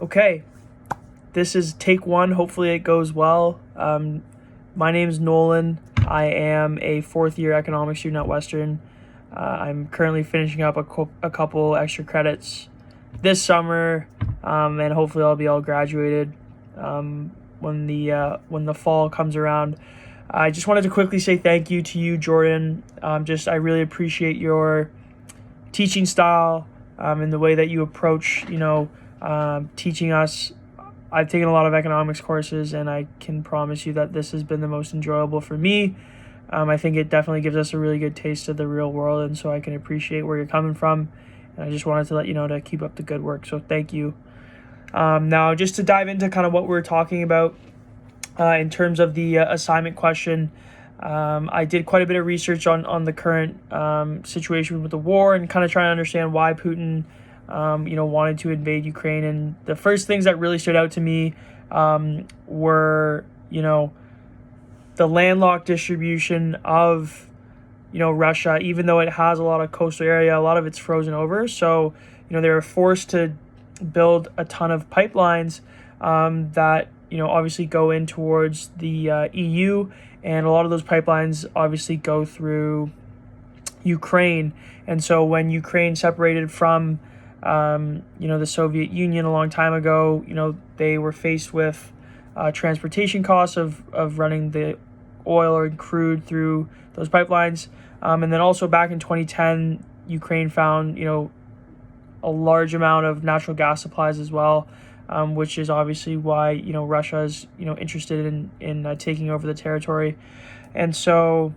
Okay, this is take one. Hopefully it goes well. My name is Nolan. I am a fourth-year economics student at Western. I'm currently finishing up a couple extra credits this summer, and hopefully I'll be all graduated when the fall comes around. I just wanted to quickly say thank you to you, Jordan. I really appreciate your teaching style and the way that you approach, teaching us. I've taken a lot of economics courses, and I can promise you that this has been the most enjoyable for me. I think it definitely gives us a really good taste of the real world, and so I can appreciate where you're coming from. And I just wanted to let you know to keep up the good work, so thank you. Now, just to dive into kind of what we're talking about in terms of the assignment question, I did quite a bit of research on the current situation with the war and kind of trying to understand why Putin wanted to invade Ukraine. And the first things that really stood out to me were, the landlocked distribution of, Russia. Even though it has a lot of coastal area, a lot of it's frozen over. So, they were forced to build a ton of pipelines that, obviously go in towards the EU. And a lot of those pipelines obviously go through Ukraine. And so when Ukraine separated from the Soviet Union a long time ago, they were faced with transportation costs of running the oil or crude through those pipelines. And then also back in 2010, Ukraine found, a large amount of natural gas supplies as well, which is obviously why, Russia is, interested in taking over the territory. And so,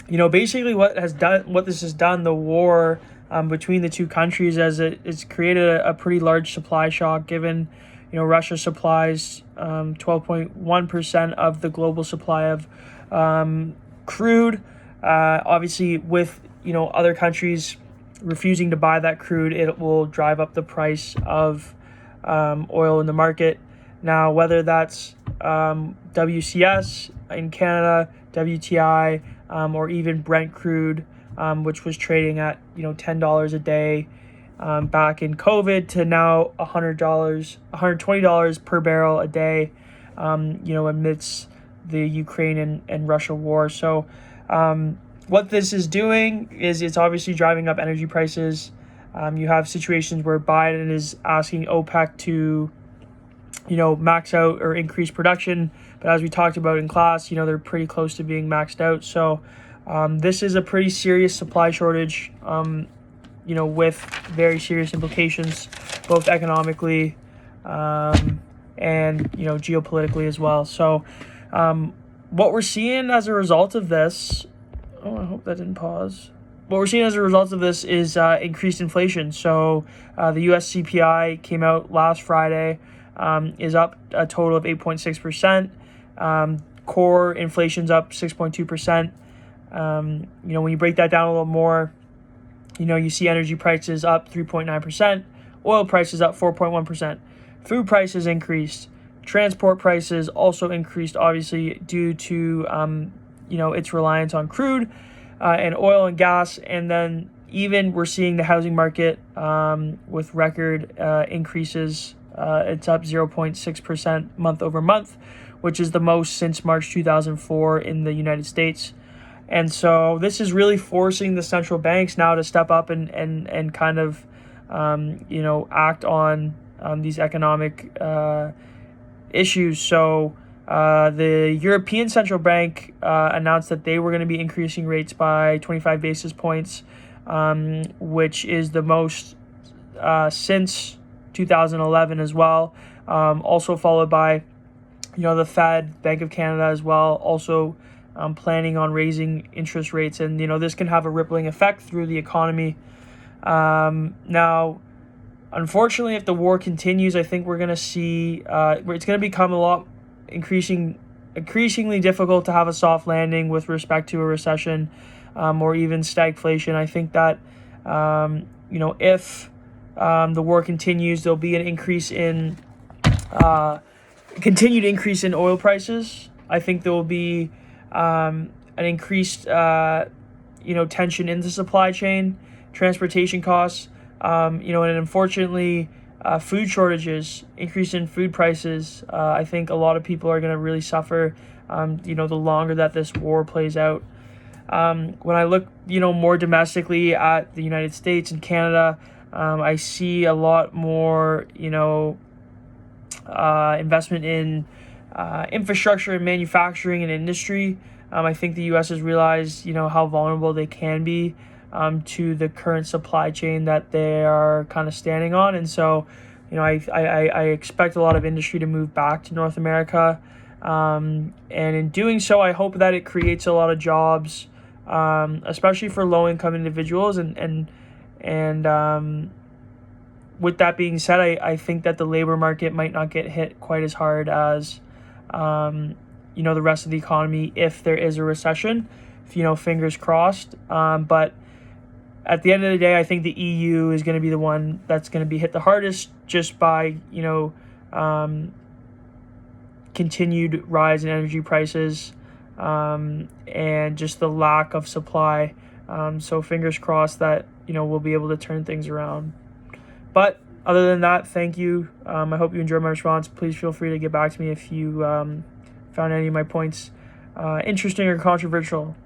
basically what this has done, the war between the two countries, as it's created a pretty large supply shock, given, Russia supplies 12.1% of the global supply of crude. Obviously, with, other countries refusing to buy that crude, it will drive up the price of oil in the market. Now, whether that's WCS in Canada, WTI, or even Brent crude, which was trading at $10 a day back in COVID, to now $120 per barrel a day, amidst the Ukraine and Russia war. So what this is doing is it's obviously driving up energy prices. You have situations where Biden is asking OPEC to max out or increase production, but as we talked about in class, they're pretty close to being maxed out. So this is a pretty serious supply shortage, with very serious implications, both economically and geopolitically as well. So what we're seeing as a result of this, I hope that didn't pause. What we're seeing as a result of this is increased inflation. So the U.S. CPI came out last Friday, is up a total of 8.6%. Core inflation's up 6.2%. When you break that down a little more, you see energy prices up 3.9%, oil prices up 4.1%, food prices increased, transport prices also increased, obviously due to its reliance on crude and oil and gas. And then even we're seeing the housing market with record increases. It's up 0.6% month over month, which is the most since March 2004 in the United States. And so this is really forcing the central banks now to step up and kind of, act on these economic issues. So the European Central Bank announced that they were going to be increasing rates by 25 basis points, which is the most since 2011 as well. Also followed by, the Fed, Bank of Canada as well, also planning on raising interest rates. And, this can have a rippling effect through the economy. Now, unfortunately, if the war continues, I think we're going to see it's going to become a lot increasingly difficult to have a soft landing with respect to a recession or even stagflation. I think that, if the war continues, there'll be an continued increase in oil prices. I think there will be an increased, tension in the supply chain, transportation costs, and unfortunately, food shortages, increase in food prices. I think a lot of people are going to really suffer, the longer that this war plays out. When I look, more domestically at the United States and Canada, I see a lot more, investment in infrastructure and manufacturing and industry. I think the U.S. has realized, how vulnerable they can be to the current supply chain that they are kind of standing on. And so, I expect a lot of industry to move back to North America. And in doing so, I hope that it creates a lot of jobs, especially for low-income individuals. And with that being said, I think that the labor market might not get hit quite as hard as, the rest of the economy if there is a recession, fingers crossed. But at the end of the day, I think the EU is going to be the one that's going to be hit the hardest just by, continued rise in energy prices, and just the lack of supply. So fingers crossed that, we'll be able to turn things around. But other than that, thank you. I hope you enjoyed my response. Please feel free to get back to me if you found any of my points interesting or controversial.